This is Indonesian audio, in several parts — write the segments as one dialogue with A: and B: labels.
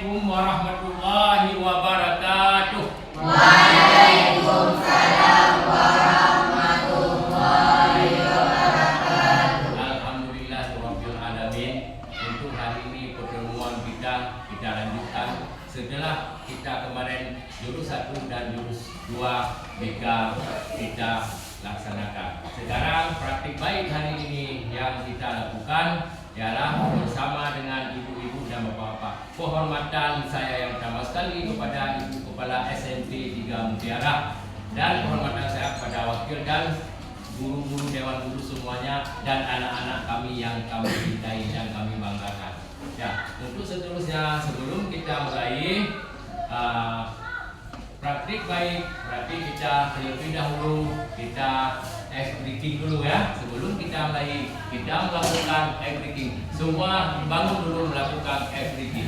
A: Assalamualaikum warahmatullahi wabarakatuh.
B: Waalaikumsalam warahmatullahi wabarakatuh.
A: Alhamdulillah rabbil alamin. Untuk hari ini pertemuan kita lanjutkan setelah kita kemarin jurus 1 dan jurus 2 BK kita laksanakan. Sekarang praktik baik hari ini yang kita lakukan ialah bersama dengan ibu-ibu dan bapak-bapak. Penghormatan saya yang pertama sekali kepada Ibu Kepala SMP 3 Mutiara, dan penghormatan saya kepada wakil dan guru-guru dewan guru semuanya dan anak-anak kami yang kami cintai dan kami banggakan. Ya, untuk seterusnya sebelum kita mulai praktik baik, berarti kita terlebih dahulu kita ice breaking dulu ya. Sebelum kita mulai, kita melakukan ice breaking. Semua bangun dulu melakukan ice breaking.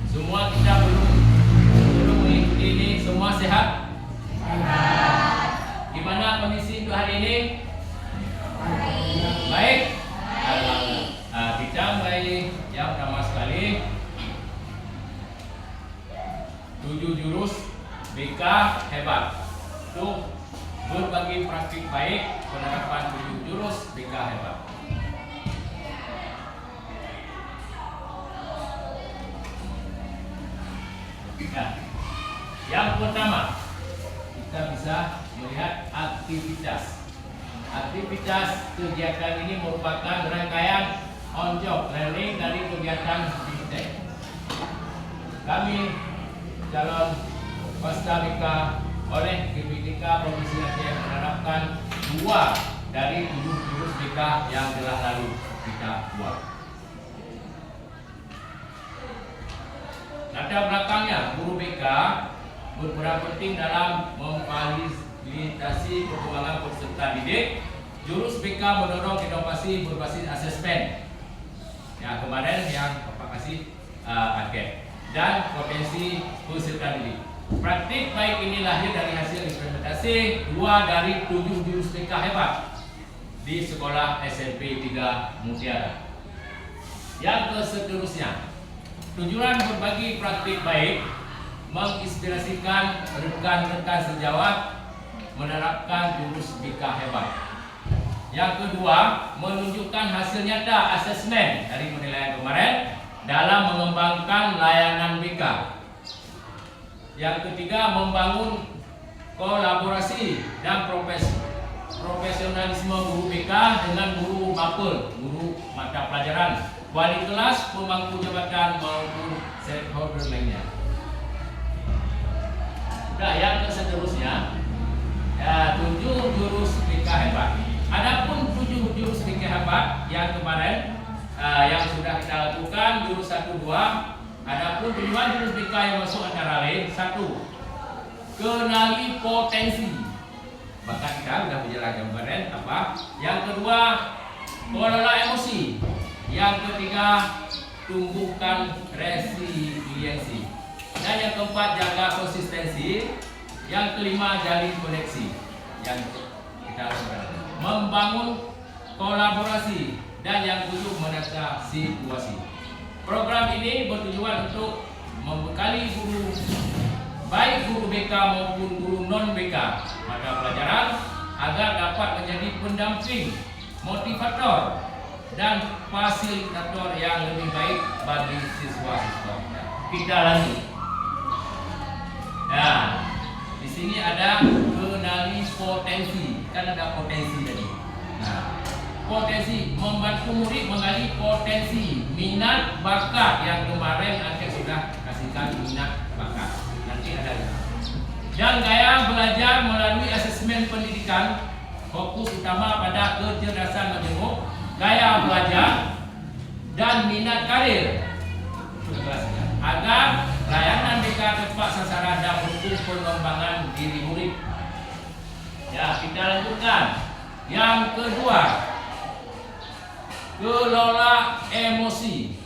A: Semua kita belum mengikuti ini, semua sehat? Sehat. Gimana kondisi untuk hari ini? Baik. Alhamdulillah. Kita mulai yang pertama sekali 7 jurus BK hebat. Itu berbagi praktik baik penerapan 7 jurus BK hebat. Nah, yang pertama kita bisa melihat aktivitas. Aktivitas kegiatan ini merupakan rangkaian on job learning dari kegiatan BIMTEK. Kami calon peserta BK oleh GPTK Provinsi Aceh menerapkan 2 dari 7 jurus BK yang telah lalu kita buat. Latar belakangnya guru BK berperan penting dalam memfasilitasi perkembangan peserta didik. Jurus BK mendorong inovasi berbasis asesmen. Ya, kemarin yang Bapak kasih angket dan potensi peserta didik. Praktik baik ini lahir dari hasil implementasi 2 dari 7 jurus BK hebat di sekolah SMP 3 Mutiara. Yang seterusnya, tujuan berbagi praktik baik menginspirasikan rekan-rekan sejawat menerapkan jurus BK hebat. Yang kedua, menunjukkan hasil nyata asesmen dari penilaian kemarin dalam mengembangkan layanan BK. Yang ketiga, membangun kolaborasi dan profesionalisme guru BK dengan guru mapel, guru mata pelajaran, wali kelas, pemangku jabatan maupun stakeholder lainnya. Nah, yang seterusnya, 7 jurus BK hebat. Adapun 7 jurus BK hebat yang kemarin yang sudah kita lakukan jurus 1, 2. Adapun tujuan jurus BK yang masuk antara lain 1. Kenali potensi. Bahkan kita sudah menjelaskan kemarin apa. Yang kedua, kelola emosi. Yang ketiga, tumbuhkan resiliensi. Dan yang keempat, jaga konsistensi. Yang kelima, jalin koneksi. Yang kita lakukan membangun kolaborasi. Dan yang ketujuh, menata situasi. Program ini bertujuan untuk membekali guru, baik guru BK maupun guru non BK mata pelajaran agar dapat menjadi pendamping, motivator, dan fasilitator yang lebih baik bagi siswa-siswa. Kita lanjut. Nah, di sini ada kenali potensi, kan ada potensi tadi. Nah, potensi membantu murid mengali potensi, minat, bakat yang kemarin angket sudah kasihkan minat, bakat. Nanti ada. Dan gaya belajar melalui asesmen pendidikan fokus utama pada kecerdasan menjenguk, gaya belajar, dan minat karir. Agar layanan BK tepat sasaran dan mendukung pengembangan diri murid. Ya, kita lanjutkan. Yang kedua, kelola emosi,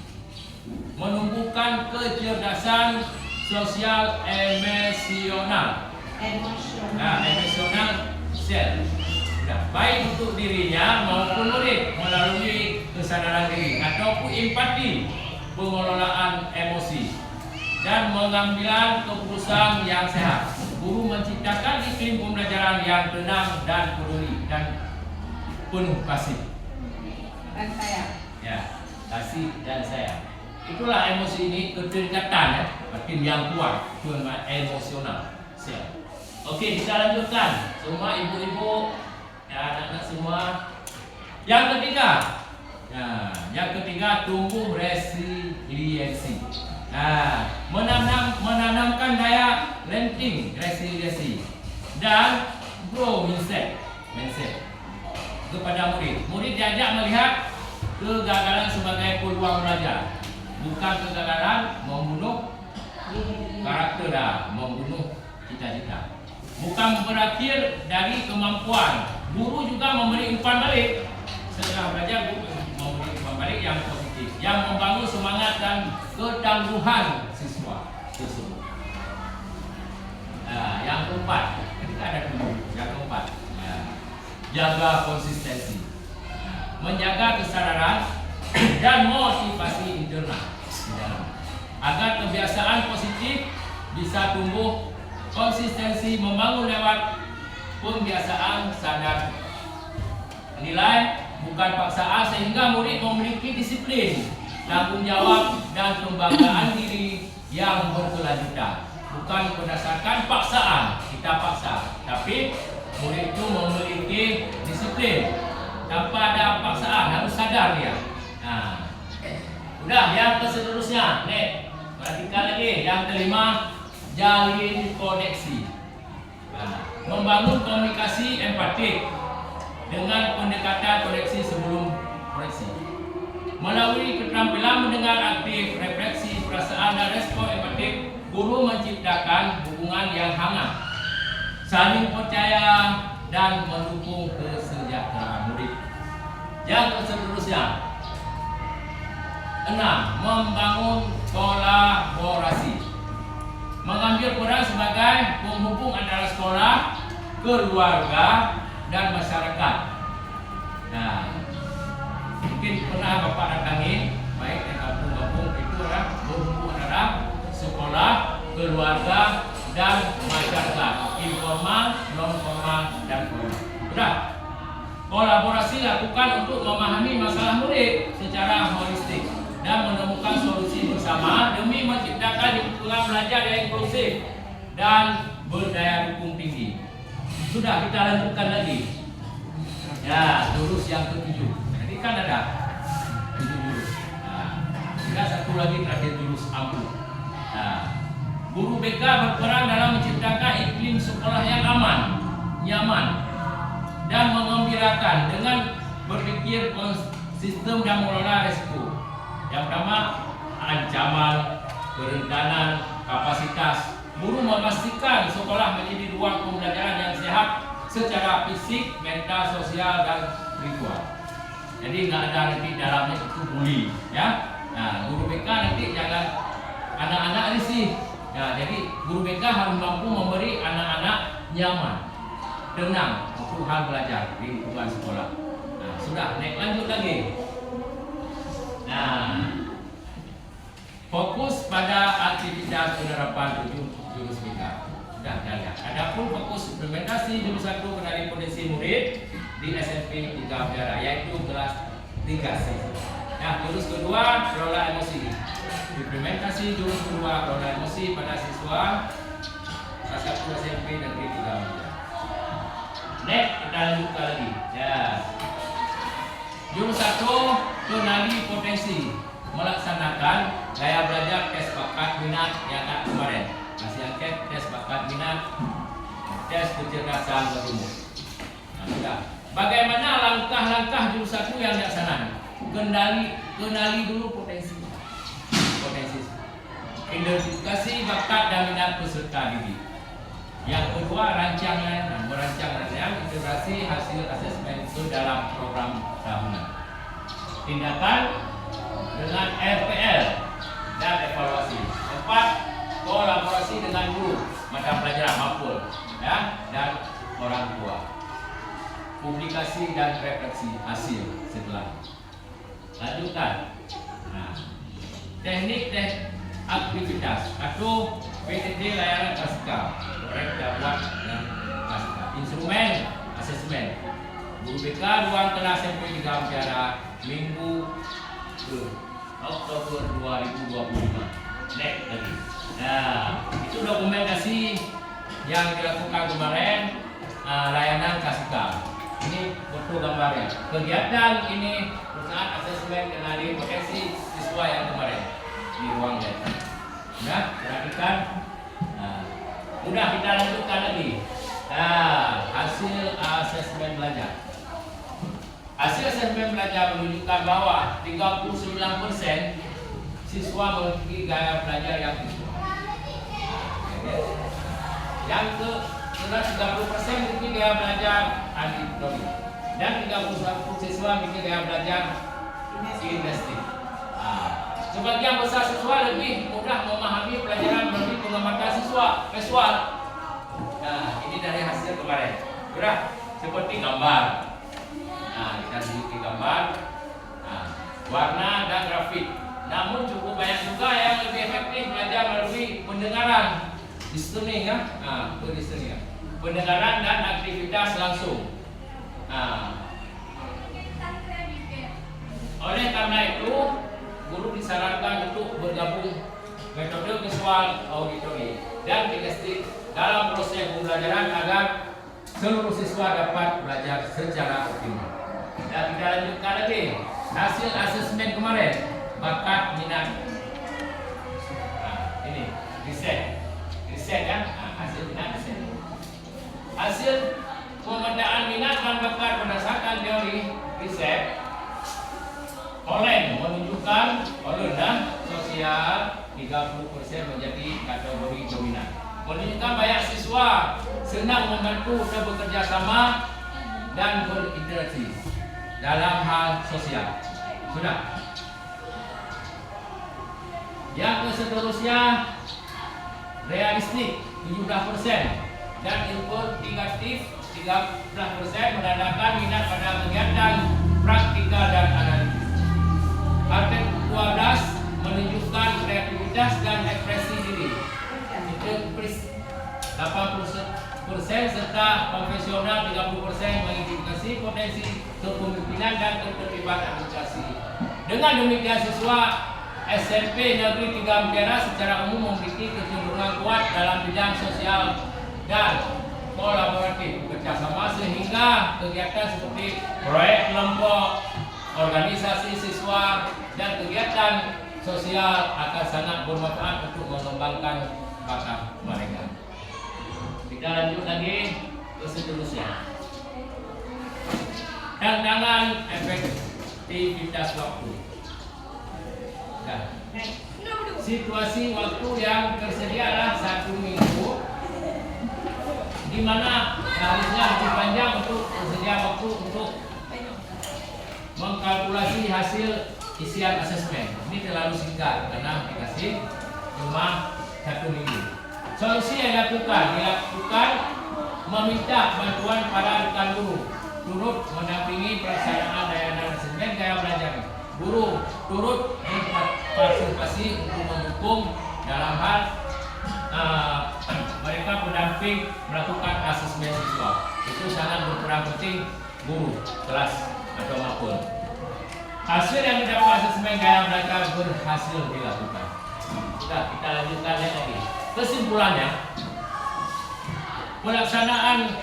A: menumbuhkan kecerdasan sosial emosional. Emosional sel. Baik untuk dirinya maupun murid melalui kesadaran diri ataupun empati, pengelolaan emosi, dan mengambil keputusan yang sehat. Guru menciptakan iklim pembelajaran yang tenang dan peduli dan penuh kasih.
B: Dan saya.
A: Ya, kasih dan sayang. Itulah emosi ini keterikatan ya, makin yang kuat, emosional. Siap. Oke, kita lanjutkan. Semua ibu-ibu, ya, anak-anak semua. Yang ketiga, tumbuh resiliensi. Nah, menanamkan daya lenting resiliensi dan grow mindset kepada murid. Murid diajak melihat kegagalan sebagai peluang belajar, bukan kegagalan membunuh karakter dan membunuh cita-cita. Bukan berakhir dari kemampuan. Guru juga memberi umpan balik. Setelah belajar, guru memberi umpan balik yang positif, yang membangun semangat dan ketangguhan siswa tersebut. Nah, yang keempat, ketika ada dulu, yang keempat, ya, jaga konsistensi, menjaga kesadaran dan motivasi internal agar kebiasaan positif bisa tumbuh. Konsistensi membangun lewat pembiasaan sadar nilai, bukan paksaan, sehingga murid memiliki disiplin, tanggung jawab, dan kebanggaan diri yang berkelanjutan. Bukan berdasarkan paksaan, kita paksa, tapi murid itu memiliki disiplin. Tanpa ada paksaan, harus sadar dia. Nah, udah yang seterusnya, nih, perhatikan lagi. Yang kelima, jalin koneksi. Nah, membangun komunikasi empatik dengan pendekatan koneksi sebelum koreksi. Melalui keterampilan mendengar aktif, refleksi, perasaan dan respon empatik, guru menciptakan hubungan yang hangat, saling percaya dan mendukung kesejahteraan murid. Yang seterusnya, 6. Membangun kolaborasi, mengambil peran sebagai penghubung antara sekolah, keluarga, dan masyarakat. Nah, mungkin pernah Bapak datangi, baik di kampung-kampung itu adalah penghubung antara sekolah, keluarga, dan masyarakat, informal, non formal, dan formal. Sudah. Kolaborasi lakukan untuk memahami masalah murid secara holistik dan menemukan solusi bersama demi menciptakan lingkungan belajar yang inklusif dan berdaya dukung tinggi. Sudah, kita lanjutkan lagi. Ya, jurus yang ke-7. Jadi kan ada 7 jurus. Nah, kita satu lagi terakhir, jurus ampuh. Nah, guru BK berperan dalam menciptakan iklim sekolah yang aman, nyaman, dan mengembirakan dengan berpikir sistem dan mengelola risiko. Yang pertama, ancaman, kerentanan, kapasitas. Guru memastikan sekolah menjadi ruang pembelajaran yang sehat secara fisik, mental, sosial, dan spiritual. Jadi nggak ada nanti dalamnya itu bully, ya. Nah, guru BK nanti jangan anak-anak risih. Nah, jadi guru BK harus mampu memberi anak-anak nyaman, tenang untuk hal belajar di lingkungan sekolah. Nah, sudah, naik lanjut lagi. Nah, fokus pada aktivitas penerapan 7 jurus BK. Sudah jalan. Adapun fokus implementasi jurus 1 kenali potensi murid di SMP 3 Mutiara, yaitu kelas 3C. Nah, jurus kedua, kelola emosi. Implementasi jurus kedua, kelola emosi pada siswa kelas 1 SMP Negeri 3 Mutiara. Next, kita lanjutkan lagi. Ya. Jurus 1, kenali potensi, melaksanakan gaya belajar tes bakat minat yang kemarin. Hasil angket tes bakat minat, tes kecerdasan berumur. Nah, sudah. Bagaimana langkah-langkah jurus 1 yang dilaksanakan? Kenali dulu potensi. Identifikasi bakat dan minat peserta didik. Yang kedua, merancang integrasi hasil asesmen itu dalam program tahunan. Tindakan dengan RPL dan evaluasi. 4. Kolaborasi dengan guru, mata pelajaran maupun dan orang tua. Publikasi dan refleksi hasil setelah. Lanjutkan. Nah, teknik aktivitas atau PTT layanan pasca, korek dakwah dan pasca. Instrumen asesmen. Guru BK ruang kelas SMP 3 Mutiara, Minggu ke Oktober 2025. Next lagi. Nah, itu dokumentasi yang dilakukan kemarin, layanan kasika. Ini foto gambarnya. Kegiatan ini perusahaan asesmen kenali potensi siswa yang kemarin di ruang data. Nah, perhatikan. Udah, kita lanjutkan lagi. Nah, hasil asesmen belajar. Hasil asesmen belajar menunjukkan bahwa 39% siswa memiliki gaya belajar yang visual. Yang ke 30% memiliki gaya belajar auditori dan 31% siswa memiliki gaya belajar kinestetik. Sebagian besar siswa lebih mudah memahami pelajaran melalui pengamatan siswa visual. Nah, ini dari hasil kemarin. Sudah seperti gambar. Nah, kita tunjukin gambar, warna dan grafik. Namun cukup banyak juga yang lebih efektif belajar melalui pendengaran, listening ya. Listening ya. Pendengaran dan aktivitas langsung. Oleh karena itu, guru disarankan untuk bergabung metode visual, auditori, dan kinestetik dalam proses pembelajaran agar seluruh siswa dapat belajar secara optimal. Dan kita lanjutkan lagi hasil asesmen kemarin, bakat minat. Ini riset ya, hasil minat riset. Hasil pemetaan minat dan bakat berdasarkan teori riset. Holland menunjukkan sosial, 30% menjadi kategori dominan. Menunjukkan banyak siswa senang membantu dan bekerja sama dan berinteraksi dalam hal sosial. Sudah. Yang seterusnya realistik 17% dan investigatif 13% menandakan minat pada kegiatan praktikal dan analitis. Artikel 12 menunjukkan kreativitas dan ekspresi diri. Integritas 80% serta konvensional 30% mengidentifikasi potensi kepemimpinan dan keterlibatan administrasi. Dengan demikian siswa SMP Negeri 3 Mutiara secara umum memiliki kecenderungan kuat dalam bidang sosial dan kolaboratif kerjasama, sehingga kegiatan seperti proyek kelompok, organisasi siswa, dan kegiatan sosial akan sangat bermanfaat untuk mengembangkan bakat mereka. Kita lanjut lagi ke seterusnya. Tantangan efektivitas waktu. Nah, situasi waktu yang tersedia adalah 1 minggu, di mana harusnya lebih panjang untuk tersedia waktu untuk mengkalkulasi hasil isian asesmen. Ini terlalu singkat karena dikasih cuma 1 minggu. Solusi yang dilakukan meminta bantuan para rekan guru turut mendampingi pelaksanaan layanan asesmen gaya belajar. Guru turut berpartisipasi untuk mendukung dalam hal mereka pendamping melakukan asesmen siswa. Itu sangat berperan penting guru kelas atau maupun. Hasil yang didapat asesmen gaya belajar berhasil dilakukan. Sudah, kita lanjutkan lagi. Kesimpulannya, pelaksanaan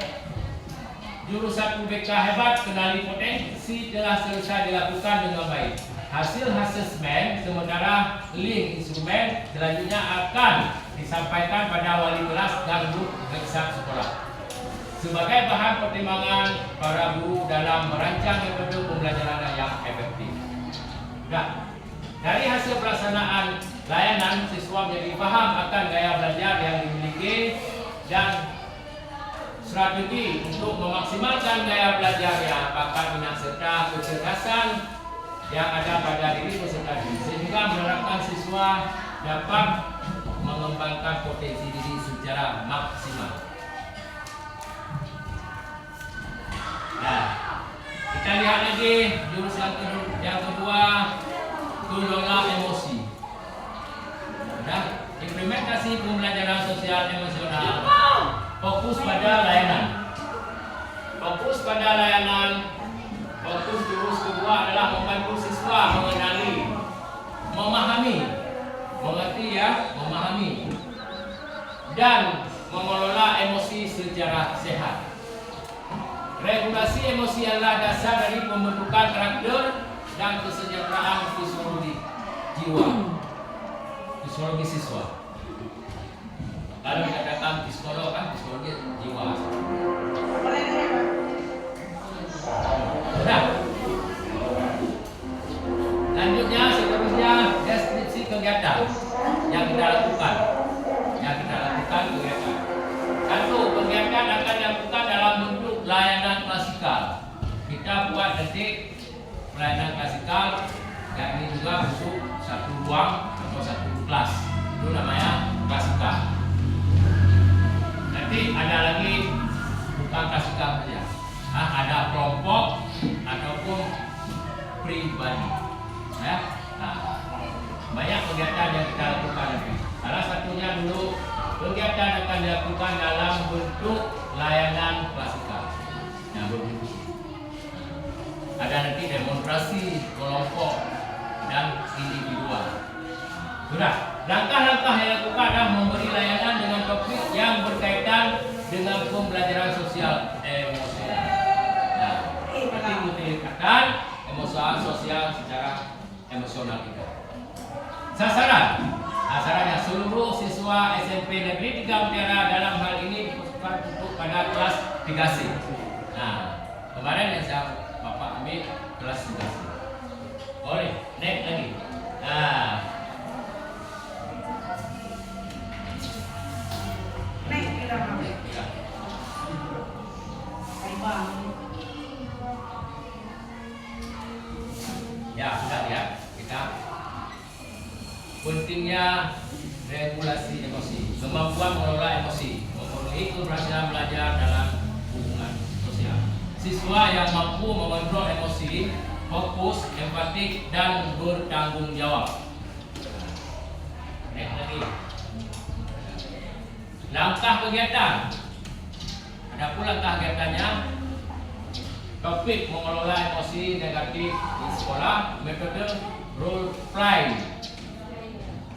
A: jurusan UBK hebat kenali potensi telah selesai dilakukan dengan baik. Hasil asesmen sementara link instrumen selanjutnya akan disampaikan pada wali kelas dan guru besar sekolah sebagai bahan pertimbangan para guru dalam merancang metode pembelajaran yang efektif. Nah, dari hasil pelaksanaan layanan, siswa menjadi paham akan gaya belajar yang dimiliki dan strategi untuk memaksimalkan gaya belajarnya, bakat minat serta kecerdasan yang ada pada diri peserta didik, sehingga menerapkan siswa dapat mengembangkan potensi diri secara maksimal. Nah, kita lihat lagi jurusan yang kedua, kelola emosi. Nah, implementasi pembelajaran sosial emosional. Fokus pada layanan. Fokus jurus kedua adalah membantu siswa mengenali, memahami, mengerti ya, memahami dan mengelola emosi secara sehat. Regulasi emosi adalah dasar dari pembentukan karakter dan kesejahteraan fisiologi jiwa, fisiologi siswa. Kalau dikatakan psikolog kan psikologi jiwa. Nah, lanjutnya seterusnya deskripsi kegiatan yang kita lakukan. Kegiatan. Satu, kegiatan akan dilakukan dalam bentuk layanan klasikal. Kita buat nanti layanan klasikal, yakni juga bentuk satu ruang atau satu kelas. Itu namanya klasikal. Nanti ada lagi bukan klasikal saja. Ada kelompok ataupun pribadi. Ya. Nah, banyak kegiatan yang kita lakukan nanti. Salah satunya dulu kegiatan akan dilakukan dalam bentuk layanan klasikal. Nah, ada nanti demonstrasi kelompok dan individual. Sudah, langkah-langkah yang dilakukan adalah memberi layanan dengan topik yang berkaitan dengan pembelajaran sosial emosional. Nah, seperti meningkatkan emosi sosial secara emosional kita. Sasarannya seluruh siswa SMP Negeri 3 Mutiara, dalam hal ini difokuskan untuk pada kelas 3C. Nah, kemarin yang saya Bapak ambil kelas 3C. Boleh, naik lagi. Nah,
B: Irama.
A: Ya.
B: Kaibang.
A: Ya, sudah ya. Kita pentingnya regulasi emosi, kemampuan mengelola emosi, memenuhi keberhasilan belajar dalam hubungan sosial. Siswa yang mampu mengontrol emosi, fokus, empatik, dan bertanggung jawab. Naik lagi. Langkah kegiatan. Ada pun langkah kegiatannya. Topik mengelola emosi negatif di sekolah, metode role play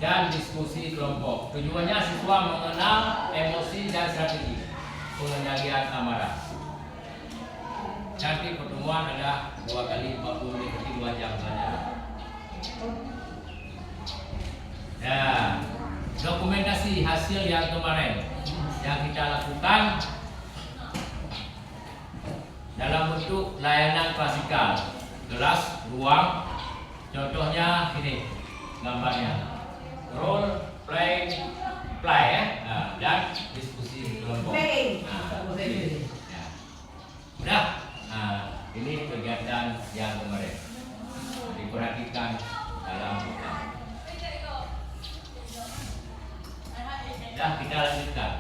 A: dan diskusi kelompok. Tujuannya siswa mengenal emosi dan strategi pengendalian amarah. Nanti pertemuan ada 2 kali 40 menit, 2 jam saja. Ya, dokumentasi hasil yang kemarin yang kita lakukan dalam bentuk layanan klasikal, kelas, ruang. Contohnya ini gambarnya. Role play ya, dan diskusi kelompok. Ya. Udah, ini kegiatan yang kemarin diperhatikan dalam program. Dah, kita lanjutkan.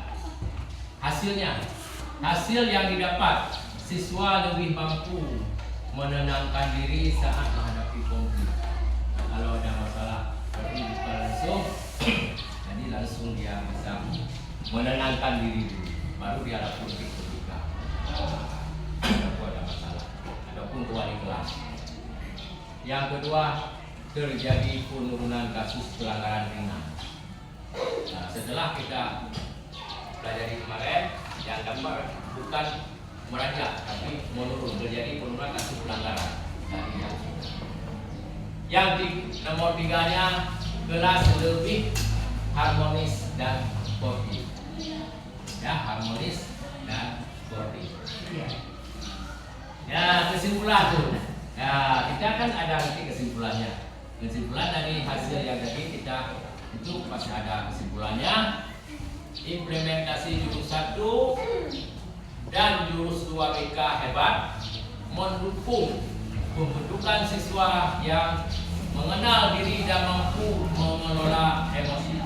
A: Hasil yang didapat, siswa lebih mampu menenangkan diri saat menghadapi konflik. Kalau ada masalah tapi bukan langsung, jadi langsung dia bisa menenangkan diri dulu, baru dia lapor ke ketika ada masalah ataupun wali kelas. Yang kedua, terjadi penurunan kasus pelanggaran ringan. Nah, setelah kita pelajari kemarin, yang gambar bukan meranjak tapi menurun, terjadi penurunan kasus pelanggaran. Yang di nomor 3-nya, kelas lebih harmonis dan sportif. Ya, harmonis dan sportif. Ya, kesimpulan tuh. Ya, kita kan ada nanti kesimpulannya. Kesimpulan dari hasil yang tadi kita itu pasti ada kesimpulannya. Implementasi jurus 1 dan jurus 2 BK hebat mendukung pembentukan siswa yang mengenal diri dan mampu mengelola emosi.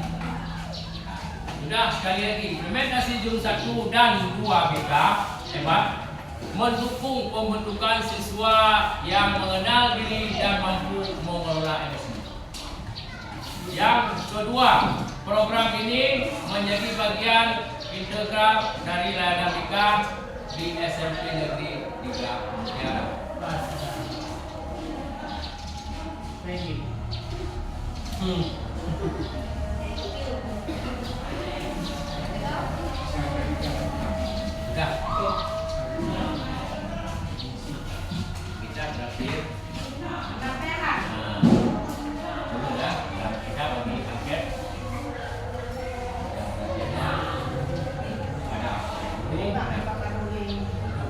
A: Sudah, sekali lagi, implementasi jurus 1 dan 2 BK hebat mendukung pembentukan siswa yang mengenal diri dan mampu mengelola emosi. Yang kedua, program ini menjadi bagian integral dari layanan BK di SMP Negeri 3 Mutiara. Sudah. Kita berakhir. Kita bagi paket. Ada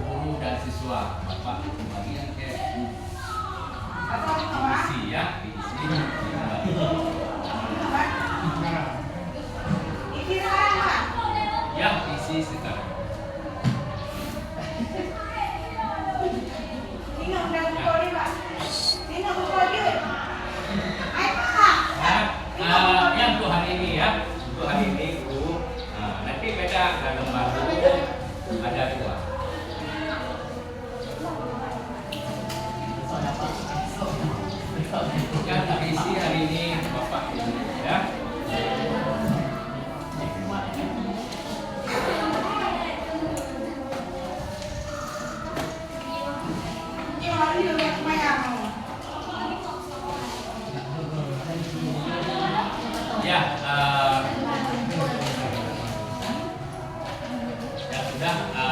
A: guru dan siswa. Bapak bagian ke diisi ya, diisi. Ya, isi sekarang. Yang untuk hari ini ya, untuk hari ini Bu. Nanti beda ada lembar buku, ada 2. Yang terisi hari ini Bapak Ibu ya. Ya, ya sudah.